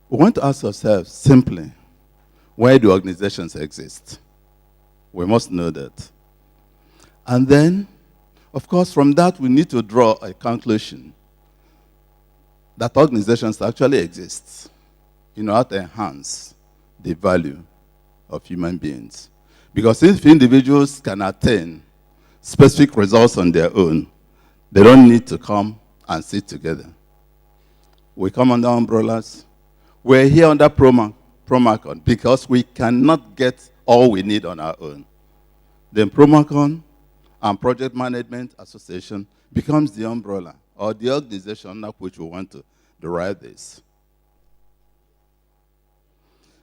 We want to ask ourselves simply, why do organizations exist? We must know that. And then, of course, from that, we need to draw a conclusion that organizations actually exist in order to enhance the value of human beings. Because if individuals can attain specific results on their own, they don't need to come and sit together. We come under umbrellas. We're here under ProMaCon because we cannot get all we need on our own. Then ProMaCon and Project Management Association becomes the umbrella or the organization under which we want to derive this.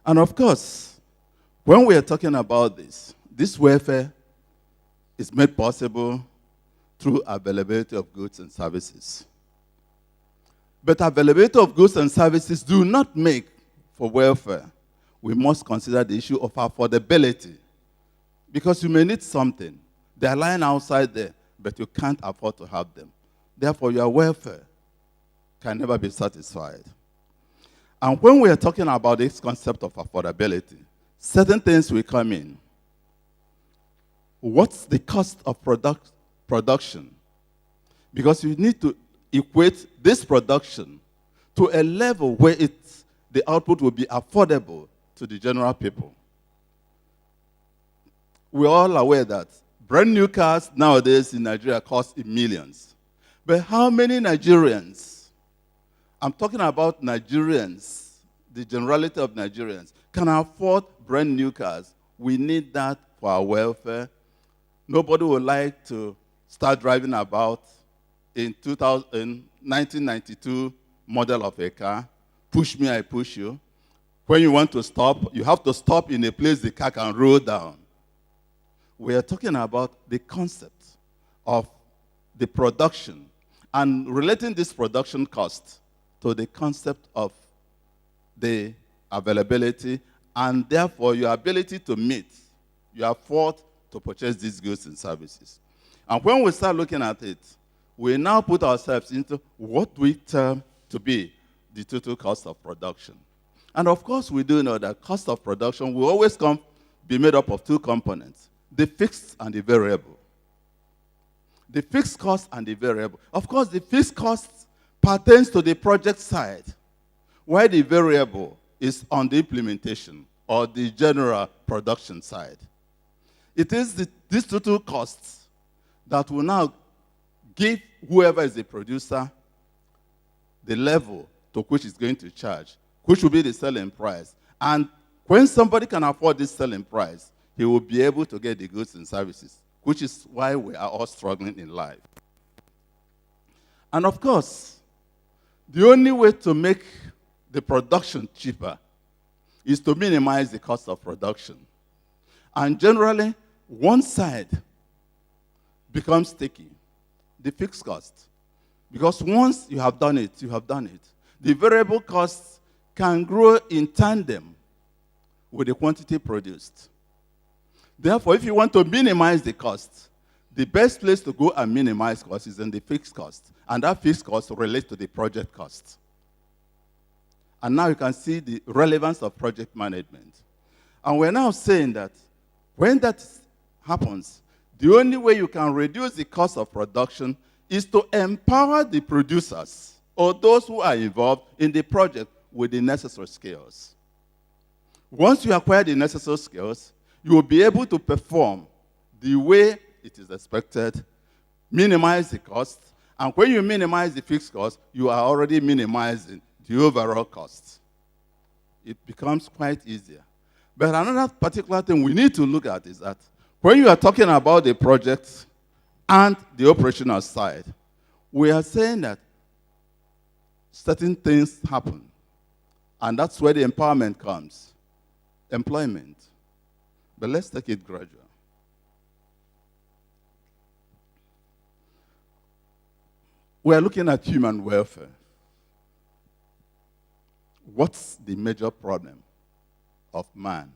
And of course, when we are talking about this welfare is made possible through availability of goods and services. But availability of goods and services do not make for welfare. We must consider the issue of affordability. Because you may need something. They are lying outside there, but you can't afford to have them. Therefore, your welfare can never be satisfied. And when we are talking about this concept of affordability, certain things will come in. What's the cost of production? Because you need to equate this production to a level where the output will be affordable to the general people. We're all aware that brand new cars nowadays in Nigeria cost in millions. But how many Nigerians, I'm talking about Nigerians, the generality of Nigerians, can afford brand new cars? We need that for our welfare. Nobody would like to start driving about in 1992 model of a car. Push me, I push you. When you want to stop, you have to stop in a place the car can roll down. We are talking about the concept of the production and relating this production cost to the concept of the availability and therefore your ability to meet, you afford to purchase these goods and services. And when we start looking at it, we now put ourselves into what we term to be the total cost of production. And of course, we do know that cost of production will always be made up of two components, the fixed and the variable. The fixed cost and the variable. Of course, the fixed cost pertains to the project side, while the variable is on the implementation or the general production side. It is these total costs that will now give whoever is the producer the level to which it's going to charge, which will be the selling price. And when somebody can afford this selling price, he will be able to get the goods and services, which is why we are all struggling in life. And of course, the only way to make the production cheaper is to minimize the cost of production. And generally, one side becomes sticky, the fixed cost. Because once you have done it, you have done it. The variable costs can grow in tandem with the quantity produced. Therefore, if you want to minimize the cost, the best place to go and minimize costs is in the fixed cost. And that fixed cost relates to the project cost. And now you can see the relevance of project management. And we're now saying that when that happens, the only way you can reduce the cost of production is to empower the producers or those who are involved in the project with the necessary skills. Once you acquire the necessary skills, you will be able to perform the way it is expected, minimize the cost, and when you minimize the fixed cost, you are already minimizing the overall cost. It becomes quite easier. But another particular thing we need to look at is that when you are talking about the project and the operational side, we are saying that certain things happen. And that's where the empowerment comes. Employment. But let's take it gradual. We are looking at human welfare. What's the major problem of man?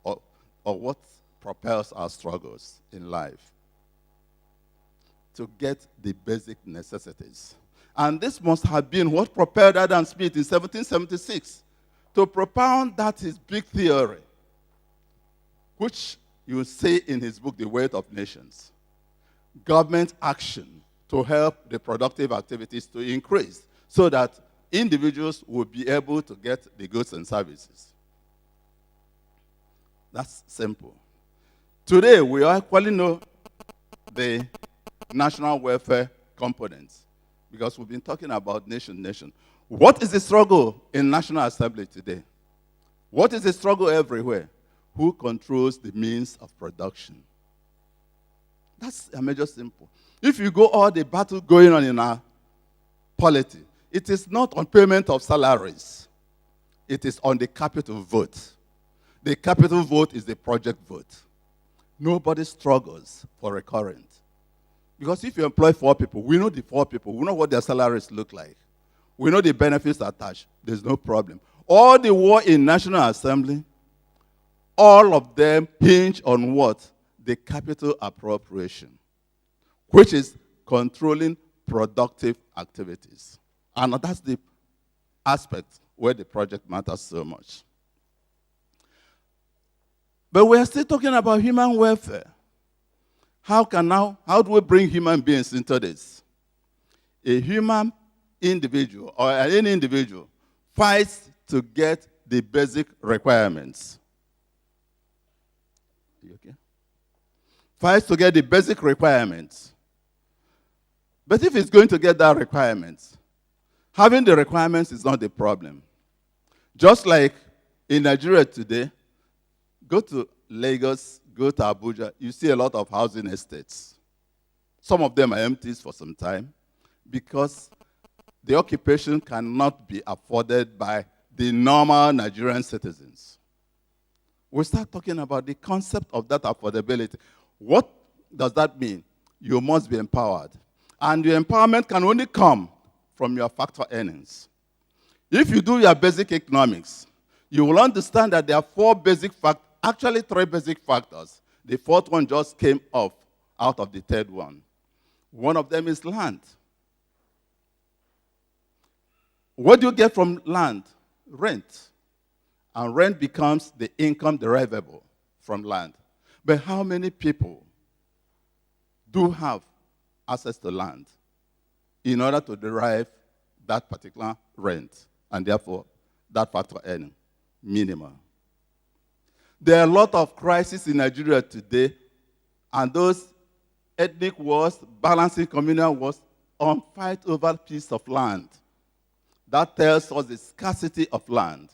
Or what propels our struggles in life? To get the basic necessities. And this must have been what propelled Adam Smith in 1776 to propound that his big theory, which you say in his book, The Wealth of Nations, government action to help the productive activities to increase so that individuals will be able to get the goods and services. That's simple. Today, we actually know the national welfare components because we've been talking about nation. What is the struggle in National Assembly today? What is the struggle everywhere? Who controls the means of production? That's a major simple. If you go all the battle going on in our polity, it is not on payment of salaries. It is on the capital vote. The capital vote is the project vote. Nobody struggles for recurrent. Because if you employ 4 people, we know the 4 people. We know what their salaries look like. We know the benefits attached. There's no problem. All the war in National Assembly, all of them hinge on what? The capital appropriation, which is controlling productive activities. And that's the aspect where the project matters so much. But we're still talking about human welfare. How do we bring human beings into this? A human individual or any individual fights to get the basic requirements. Are you okay? Fights to get the basic requirements. But if it's going to get that requirements, having the requirements is not the problem. Just like in Nigeria today, go to Lagos, go to Abuja, you see a lot of housing estates. Some of them are empty for some time because the occupation cannot be afforded by the normal Nigerian citizens. We start talking about the concept of that affordability. What does that mean? You must be empowered. And your empowerment can only come from your factor earnings. If you do your basic economics, you will understand that there are 4 basic factors, actually 3 basic factors. The 4th one just came off out of the 3rd one. One of them is land. What do you get from land? Rent. And rent becomes the income derivable from land. But how many people do have access to land in order to derive that particular rent and therefore that factor earning? Minimal. There are a lot of crises in Nigeria today, and those ethnic wars, balancing communal wars, on fight over a piece of land. That tells us the scarcity of land.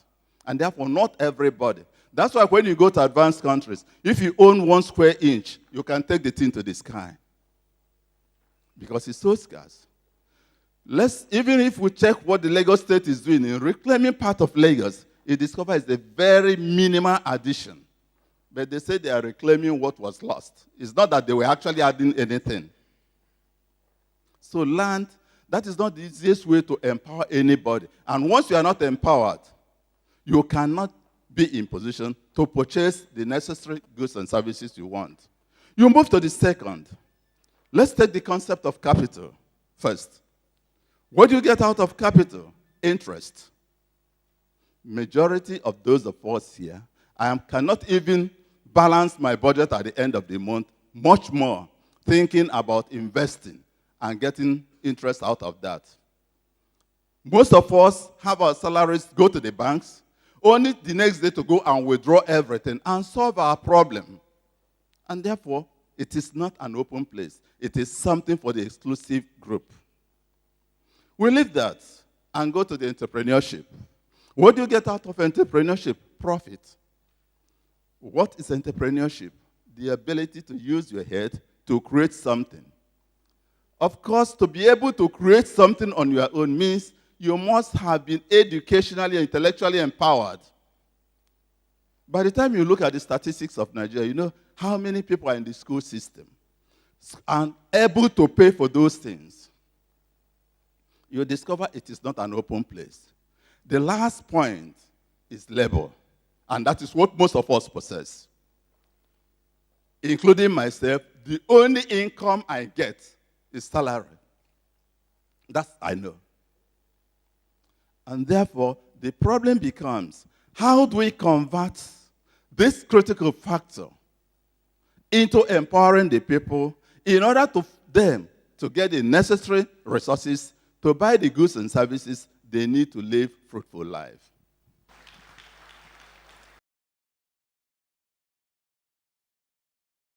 And therefore, not everybody. That's why when you go to advanced countries, if you own 1 square inch, you can take the thing to the sky. Because it's so scarce. Even if we check what the Lagos state is doing in reclaiming part of Lagos, you discover it's a very minimal addition. But they say they are reclaiming what was lost. It's not that they were actually adding anything. So land, that is not the easiest way to empower anybody. And once you are not empowered, you cannot be in position to purchase the necessary goods and services you want. You move to the second. Let's take the concept of capital first. What do you get out of capital? Interest. Majority of those of us here, cannot even balance my budget at the end of the month, much more thinking about investing and getting interest out of that. Most of us have our salaries go to the banks, only the next day to go and withdraw everything and solve our problem. And therefore, it is not an open place. It is something for the exclusive group. We leave that and go to the entrepreneurship. What do you get out of entrepreneurship? Profit. What is entrepreneurship? The ability to use your head to create something. Of course, to be able to create something on your own means you must have been educationally and intellectually empowered. By the time you look at the statistics of Nigeria, you know how many people are in the school system and able to pay for those things. You discover it is not an open place. The last point is labor, and that is what most of us possess. Including myself, the only income I get is salary. That I know. And therefore, the problem becomes, how do we convert this critical factor into empowering the people in order to them to get the necessary resources to buy the goods and services they need to live fruitful life?